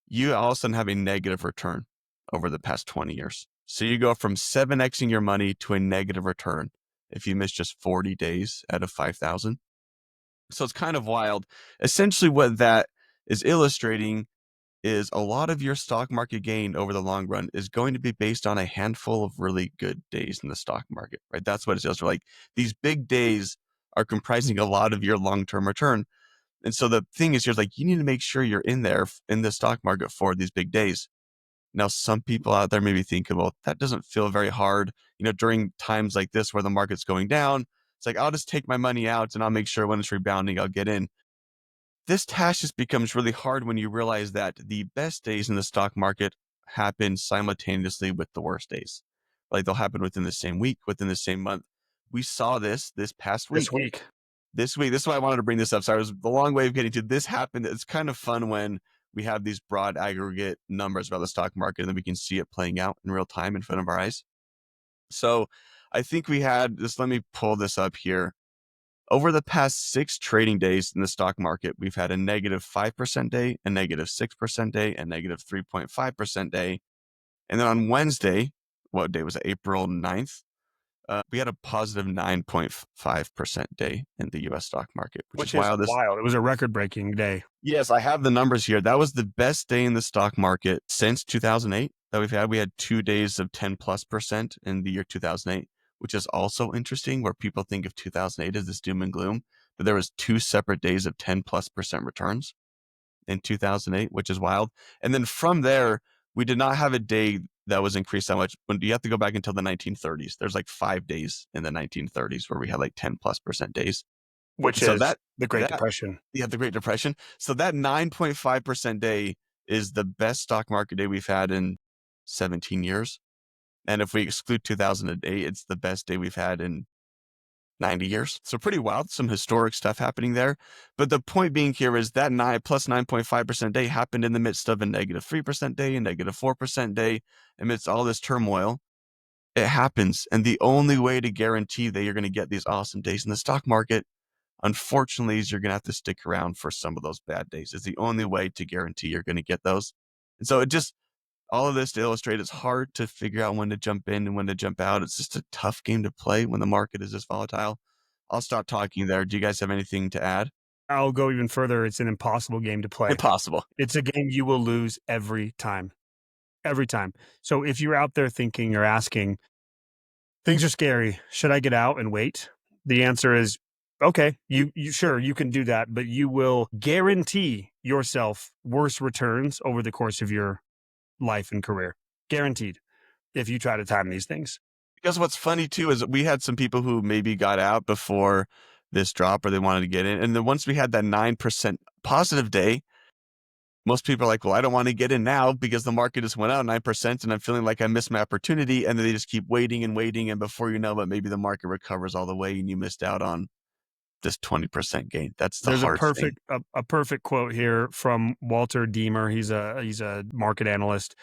Speaker 2: you all of a sudden have a negative return over the past 20 years. So you go from 7xing your money to a negative return if you miss just 40 days out of 5,000. So it's kind of wild. Essentially, what that is illustrating is a lot of your stock market gain over the long run is going to be based on a handful of really good days in the stock market, right? That's what it is. Like these big days are comprising a lot of your long-term return. And so the thing is, you need to make sure you're in there in the stock market for these big days. Now, some people out there may be thinking, well, that doesn't feel very hard. During times like this where the market's going down, it's like, I'll just take my money out and I'll make sure when it's rebounding, I'll get in. This task just becomes really hard when you realize that the best days in the stock market happen simultaneously with the worst days. Like they'll happen within the same week, within the same month. We saw this past week.
Speaker 1: This week.
Speaker 2: This is why I wanted to bring this up. Sorry, it was the long way of getting to this happened. It's kind of fun when we have these broad aggregate numbers about the stock market and then we can see it playing out in real time in front of our eyes. So I think we had this. Let me pull this up here. Over the past 6 trading days in the stock market, we've had a negative 5% day, a negative 6% day, a negative 3.5% day. And then on Wednesday, what day was it? April 9th, we had a positive 9.5% day in the US stock market,
Speaker 1: Which
Speaker 2: is
Speaker 1: is
Speaker 2: wild.
Speaker 1: wild. It was a record-breaking day.
Speaker 2: Yes, I have the numbers here. That was the best day in the stock market since 2008 that we've had. We had 2 days of 10+% in the year 2008, which is also interesting where people think of 2008 as this doom and gloom, but there was 2 separate days of 10+% returns in 2008, which is wild. And then from there, we did not have a day that was increased that much. When you have to go back until the 1930s, there's like 5 days in the 1930s where we had like 10+% days.
Speaker 1: Which
Speaker 2: So
Speaker 1: is the Great Depression.
Speaker 2: Yeah, the Great Depression. So that 9.5% day is the best stock market day we've had in 17 years. And if we exclude 2008, it's the best day we've had in 90 years. So pretty wild, some historic stuff happening there. But the point being here is that 9.5% day happened in the midst of a negative 3% day, a negative 4% day, amidst all this turmoil. It happens. And the only way to guarantee that you're going to get these awesome days in the stock market, unfortunately, is you're going to have to stick around for some of those bad days. It's the only way to guarantee you're going to get those. And so all of this to illustrate, it's hard to figure out when to jump in and when to jump out. It's just a tough game to play when the market is this volatile. I'll stop talking there. Do you guys have anything to add?
Speaker 1: I'll go even further. It's an impossible game to play.
Speaker 2: Impossible.
Speaker 1: It's a game you will lose every time. Every time. So if you're out there thinking or asking, Things are scary. Should I get out and wait? The answer is okay. You sure you can do that, but you will guarantee yourself worse returns over the course of your life and career. Guaranteed. If you try to time these things.
Speaker 2: Because what's funny too is we had some people who maybe got out before this drop or they wanted to get in. And then once we had that 9% positive day, most people are like, well, I don't want to get in now because the market just went out 9% and I'm feeling like I missed my opportunity. And then they just keep waiting and waiting. And before you know it, maybe the market recovers all the way and you missed out on this 20% gain. That's the
Speaker 1: There's
Speaker 2: hard thing.
Speaker 1: a perfect quote here from Walter Deemer. He's a market analyst.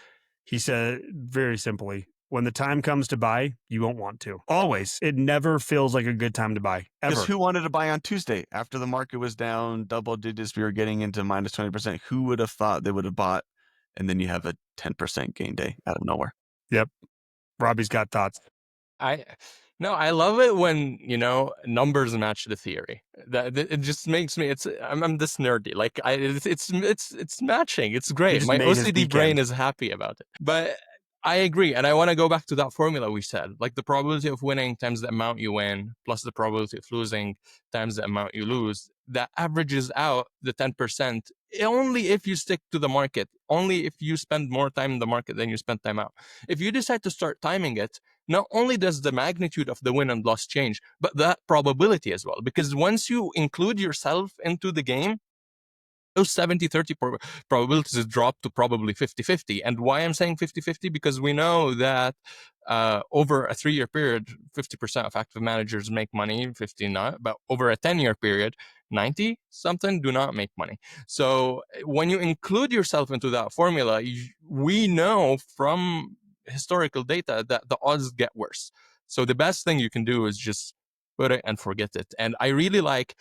Speaker 1: He said very simply, when the time comes to buy, you won't want to. Always. It never feels like a good time to buy,
Speaker 2: Because
Speaker 1: ever.
Speaker 2: who wanted to buy on Tuesday after the market was down double digits? We were getting into minus 20%. Who would have thought they would have bought? And then you have a 10% gain day out of nowhere.
Speaker 1: Yep. Robbie's got thoughts.
Speaker 3: I love it when, numbers match the theory. That it just makes me. I'm this nerdy. Like it's matching. It's
Speaker 1: He
Speaker 3: great.
Speaker 1: just
Speaker 3: My
Speaker 1: made his
Speaker 3: OCD brain
Speaker 1: weekend.
Speaker 3: is happy about it. But I agree, and I want to go back to that formula we said. Like the probability of winning times the amount you win plus the probability of losing times the amount you lose. That averages out the 10%. Only if you stick to the market. Only if you spend more time in the market than you spend time out. If you decide to start timing it, not only does the magnitude of the win and loss change, but that probability as well. Because once you include yourself into the game, those 70-30 probabilities drop to probably 50-50. And why I'm saying 50-50? Because we know that over a 3-year period, 50% of active managers make money, 50 not. But over a 10-year period, 90 something do not make money. So when you include yourself into that formula, we know from historical data that the odds get worse. So the best thing you can do is just put it and forget it. And I really like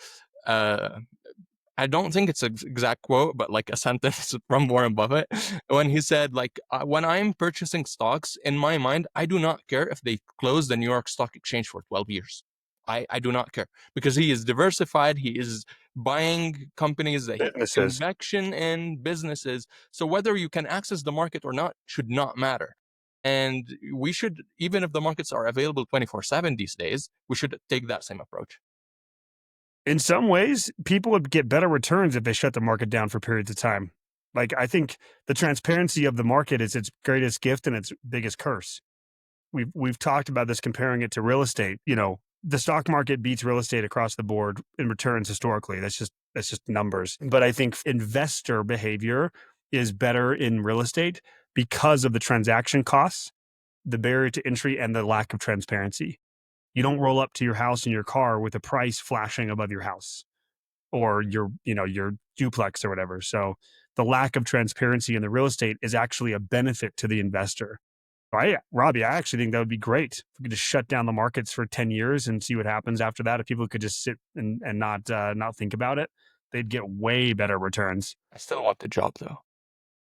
Speaker 3: I don't think it's an exact quote, but like a sentence from Warren Buffett when he said, like, when I'm purchasing stocks, in my mind, I do not care if they close the New York Stock Exchange for 12 years. I do not care because he is diversified. He is buying companies that he has
Speaker 1: Businesses.
Speaker 3: conviction in, businesses. So whether you can access the market or not should not matter. And we should, even if the markets are available 24/7 these days, we should take that same approach.
Speaker 1: In some ways, people would get better returns if they shut the market down for periods of time. Like, I think the transparency of the market is its greatest gift and its biggest curse. We've talked about this, comparing it to real estate. The stock market beats real estate across the board in returns historically. That's just numbers. But I think investor behavior is better in real estate because of the transaction costs, the barrier to entry, and the lack of transparency. You don't roll up to your house in your car with a price flashing above your house or your duplex or whatever. So the lack of transparency in the real estate is actually a benefit to the investor. Robbie, I actually think that would be great. If we could just shut down the markets for 10 years and see what happens after that. If people could just sit and not think about it, they'd get way better returns.
Speaker 3: I still want the job though.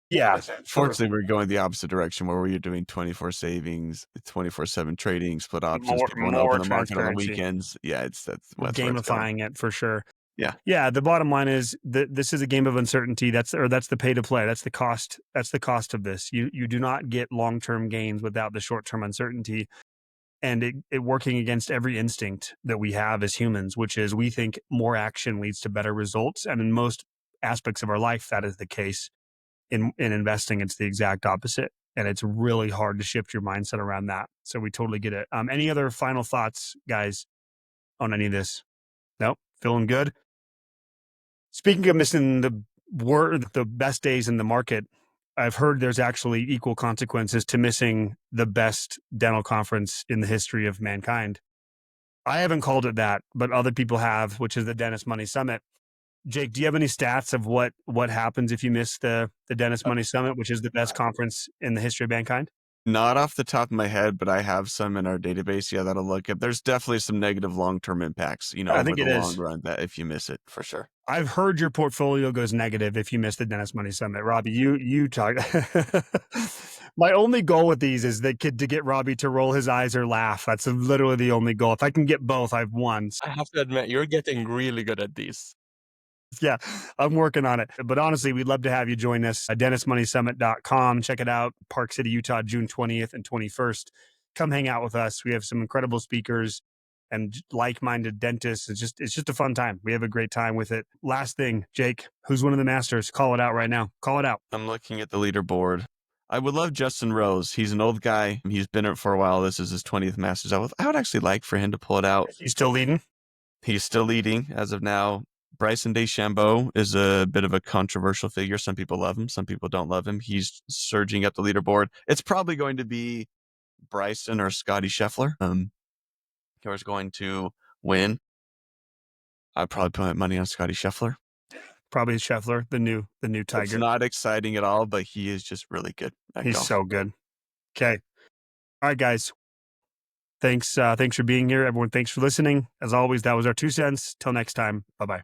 Speaker 1: Yeah.
Speaker 2: Fortunately, we're going the opposite direction where we're doing 24 savings, 24/7 trading, split options. People want to
Speaker 1: More
Speaker 2: open the market on the
Speaker 1: transparency.
Speaker 2: weekends. Yeah, that's
Speaker 1: We're
Speaker 2: where it's going.
Speaker 1: gamifying it for sure.
Speaker 2: Yeah.
Speaker 1: Yeah. The bottom line is that this is a game of uncertainty. That's the pay to play. That's the cost. That's the cost of this. You do not get long-term gains without the short-term uncertainty. And it working against every instinct that we have as humans, which is we think more action leads to better results. And in most aspects of our life, that is the case. In investing, it's the exact opposite. And it's really hard to shift your mindset around that. So we totally get it. Any other final thoughts, guys, on any of this? Nope. Feeling good? Speaking of missing the best days in the market, I've heard there's actually equal consequences to missing the best dental conference in the history of mankind. I haven't called it that, but other people have, which is the Dentist Money Summit. Jake, do you have any stats of what happens if you miss the Dentist Money Summit, which is the best conference in the history of mankind?
Speaker 2: Not off the top of my head, but I have some in our database. Yeah, that'll look up. There's definitely some negative long-term impacts,
Speaker 1: I
Speaker 2: over
Speaker 1: think
Speaker 2: the
Speaker 1: it
Speaker 2: long
Speaker 1: is.
Speaker 2: run that if you miss it, for sure.
Speaker 1: I've heard your portfolio goes negative if you miss the Dentist Money Summit. Robbie, you talk. My only goal with these is to get Robbie to roll his eyes or laugh. That's literally the only goal. If I can get both, I've won.
Speaker 3: I have to admit, you're getting really good at these.
Speaker 1: Yeah, I'm working on it. But honestly, we'd love to have you join us at dentistmoneysummit.com. Check it out. Park City, Utah, June 20th and 21st. come hang out with us. We have some incredible speakers and like-minded dentists. It's just a fun time. We have a great time with it. Last thing, Jake, who's one of the masters? Call it out right now. Call it out.
Speaker 2: I'm looking at the leaderboard. I would love Justin Rose. He's an old guy. He's been in it for a while. This is his 20th Masters. I would actually like for him to pull it out.
Speaker 1: He's still leading.
Speaker 2: He's still leading as of now. Bryson DeChambeau is a bit of a controversial figure. Some people love him. Some people don't love him. He's surging up the leaderboard. It's probably going to be Bryson or Scotty Scheffler. Who's going to win? I'd probably put my money on Scotty Scheffler.
Speaker 1: Probably Scheffler, the new Tiger.
Speaker 2: It's not exciting at all, but he is just really good at
Speaker 1: He's
Speaker 2: golf.
Speaker 1: so good. Okay. All right, guys. Thanks for being here. Everyone, thanks for listening. As always, that was our 2 cents. Till next time. Bye-bye.